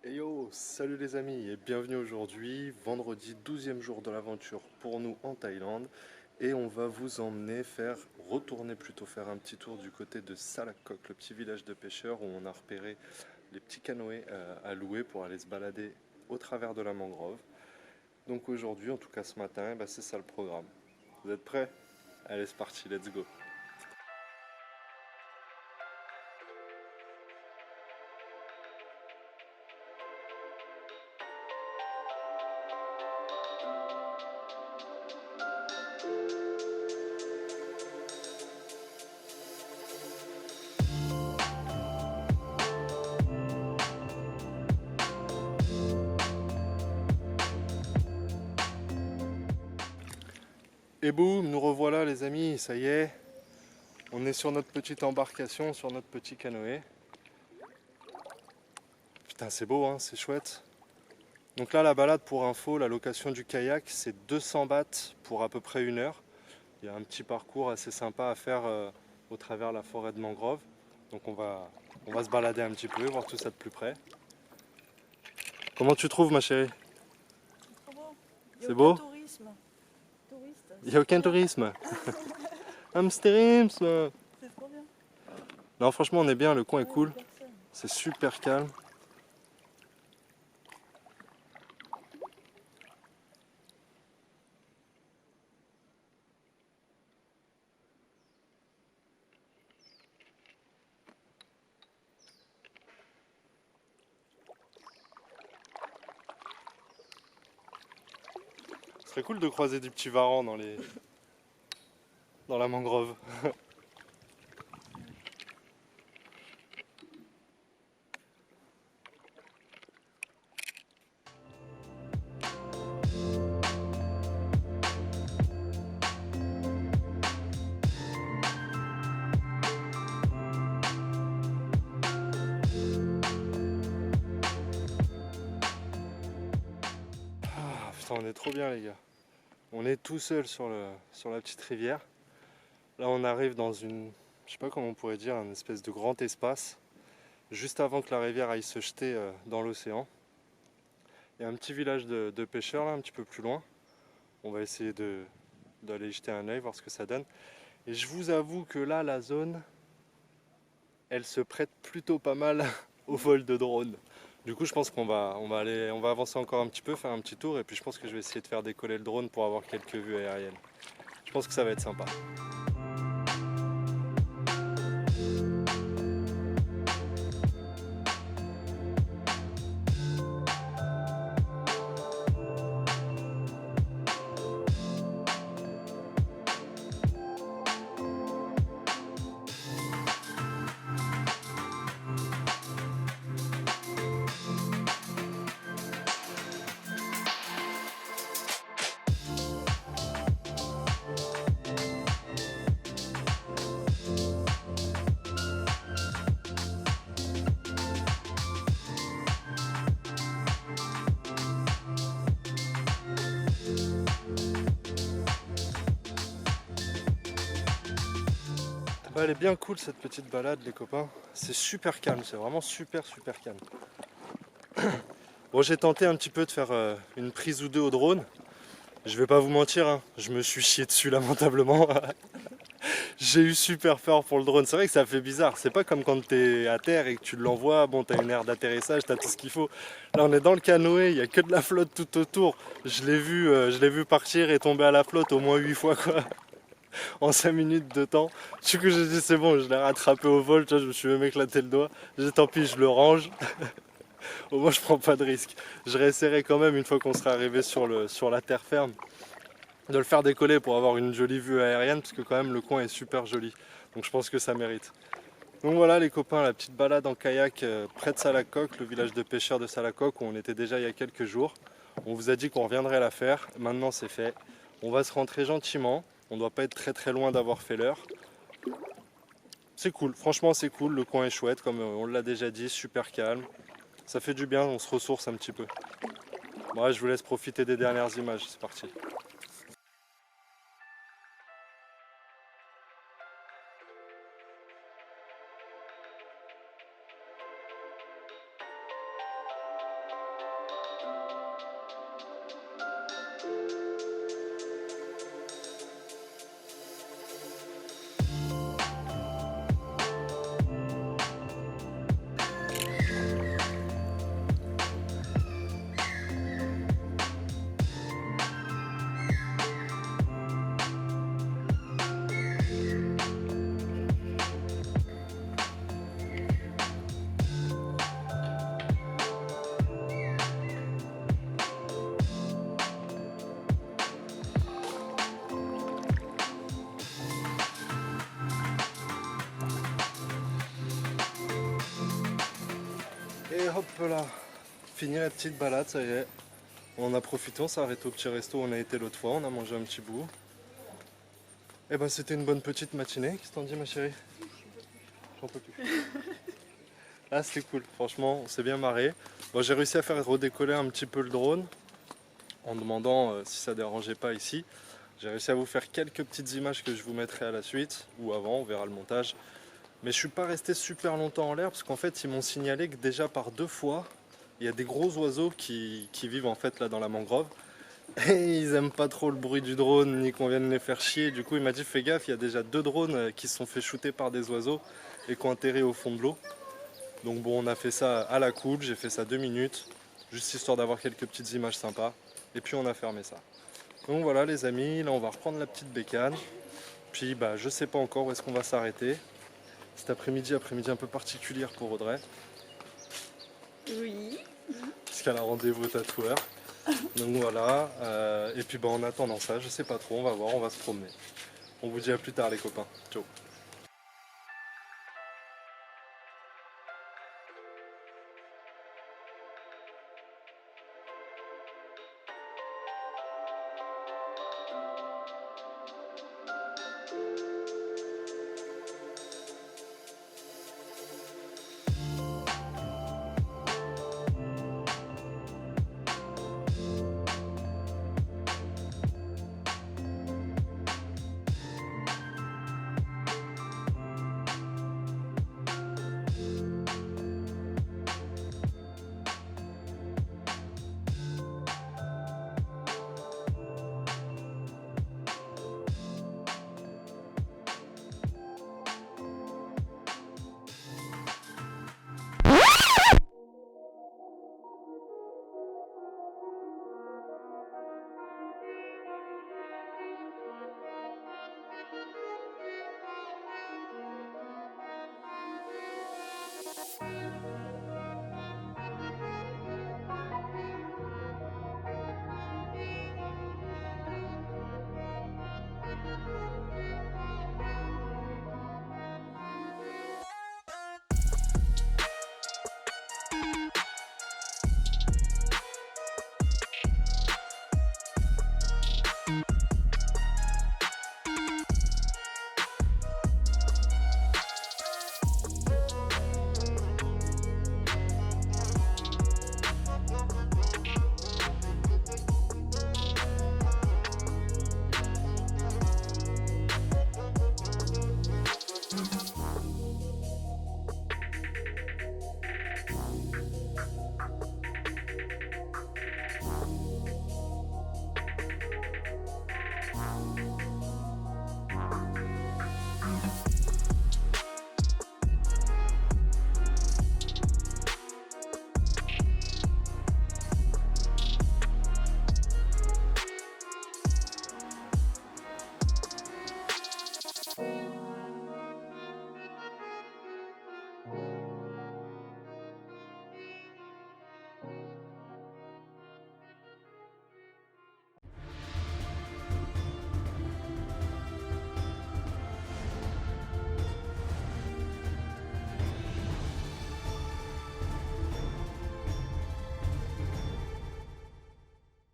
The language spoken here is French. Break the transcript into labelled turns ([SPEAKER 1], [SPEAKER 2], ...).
[SPEAKER 1] Hey yo, salut les amis et bienvenue aujourd'hui, vendredi 12e jour de l'aventure pour nous en Thaïlande et on va vous emmener retourner plutôt faire un petit tour du côté de Salakok, le petit village de pêcheurs où on a repéré les petits canoës à louer pour aller se balader au travers de la mangrove. Donc aujourd'hui, en tout cas ce matin, c'est ça le programme. Vous êtes prêts? Allez c'est parti, let's go. Et boum, nous revoilà les amis, ça y est, on est sur notre petite embarcation, sur notre petit canoë. Putain c'est beau hein, c'est chouette. Donc là, la balade pour info, la location du kayak, c'est 200 bahts pour à peu près 1 heure. Il y a un petit parcours assez sympa à faire au travers la forêt de mangrove. Donc on va se balader un petit peu, voir tout ça de plus près. Comment tu trouves ma chérie?
[SPEAKER 2] Trop beau. Il n'y a
[SPEAKER 1] C'est
[SPEAKER 2] aucun
[SPEAKER 1] beau?
[SPEAKER 2] tourisme. Touriste.
[SPEAKER 1] Il n'y a
[SPEAKER 2] C'est trop
[SPEAKER 1] aucun
[SPEAKER 2] bien.
[SPEAKER 1] tourisme. Amsterdam.
[SPEAKER 2] C'est trop bien.
[SPEAKER 1] Non franchement on est bien, le coin est
[SPEAKER 2] Ouais, il n'y
[SPEAKER 1] cool.
[SPEAKER 2] a personne.
[SPEAKER 1] C'est super calme. Ce serait cool de croiser des petits varans dans la mangrove. Ah putain on est trop bien les gars. On est tout seul sur la petite rivière. Là, on arrive dans je sais pas comment on pourrait dire, un espèce de grand espace, juste avant que la rivière aille se jeter dans l'océan. Il y a un petit village de pêcheurs là, un petit peu plus loin. On va essayer d'aller y jeter un œil, voir ce que ça donne. Et je vous avoue que là, la zone, elle se prête plutôt pas mal au vol de drone. Du coup, je pense on va avancer encore un petit peu, faire un petit tour, et puis je pense que je vais essayer de faire décoller le drone pour avoir quelques vues aériennes. Je pense que ça va être sympa. Ouais, elle est bien cool cette petite balade les copains. C'est super calme, c'est vraiment super calme. Bon j'ai tenté un petit peu de faire une prise ou deux au drone. Je vais pas vous mentir, hein, je me suis chié dessus lamentablement. J'ai eu super peur pour le drone. C'est vrai que ça fait bizarre. C'est pas comme quand t'es à terre et que tu l'envoies. Bon, t'as une aire d'atterrissage, t'as tout ce qu'il faut. Là, on est dans le canoë, il y a que de la flotte tout autour. Je l'ai vu partir et tomber à la flotte au moins 8 fois quoi, en 5 minutes de temps. Du coup, j'ai dit c'est bon, je l'ai rattrapé au vol. Tu vois, je me suis même éclaté le doigt. J'ai dit tant pis, je le range. Au moins, je prends pas de risque. Je réessayerai quand même une fois qu'on sera arrivé sur la terre ferme de le faire décoller pour avoir une jolie vue aérienne parce que quand même le coin est super joli. Donc je pense que ça mérite. Donc voilà les copains, la petite balade en kayak près de Salakok, le village de pêcheurs de Salakok où on était déjà il y a quelques jours. On vous a dit qu'on reviendrait la faire, maintenant c'est fait. On va se rentrer gentiment, on ne doit pas être très loin d'avoir fait l'heure. C'est cool, franchement c'est cool, le coin est chouette comme on l'a déjà dit, super calme. Ça fait du bien, on se ressource un petit peu. Bon, je vous laisse profiter des dernières images, c'est parti. Et hop là, fini la petite balade, ça y est. On en a profité, on s'est arrêté au petit resto où on a été l'autre fois, on a mangé un petit bout. Et ben c'était une bonne petite matinée, qu'est-ce que t'en dis ma chérie? J'en peux plus. Ah c'était cool, franchement on s'est bien marré. Bon, j'ai réussi à faire redécoller un petit peu le drone en demandant si ça dérangeait pas ici. J'ai réussi à vous faire quelques petites images que je vous mettrai à la suite ou avant, on verra le montage. Mais je suis pas resté super longtemps en l'air parce qu'en fait ils m'ont signalé que déjà par 2 fois il y a des gros oiseaux qui vivent en fait là dans la mangrove. Et ils aiment pas trop le bruit du drone ni qu'on vienne les faire chier. Du coup il m'a dit fais gaffe, il y a déjà 2 drones qui se sont fait shooter par des oiseaux et qui ont atterri au fond de l'eau. Donc bon on a fait ça à la cool, j'ai fait ça 2 minutes, juste histoire d'avoir quelques petites images sympas. Et puis on a fermé ça. Donc voilà les amis, là on va reprendre la petite bécane. Puis bah je sais pas encore où est-ce qu'on va s'arrêter. Cet après-midi un peu particulière pour Audrey,
[SPEAKER 2] Oui.
[SPEAKER 1] puisqu'elle a rendez-vous au tatoueur. Donc voilà, et puis bah, en attendant ça, je sais pas trop, on va voir, on va se promener. On vous dit à plus tard les copains, ciao.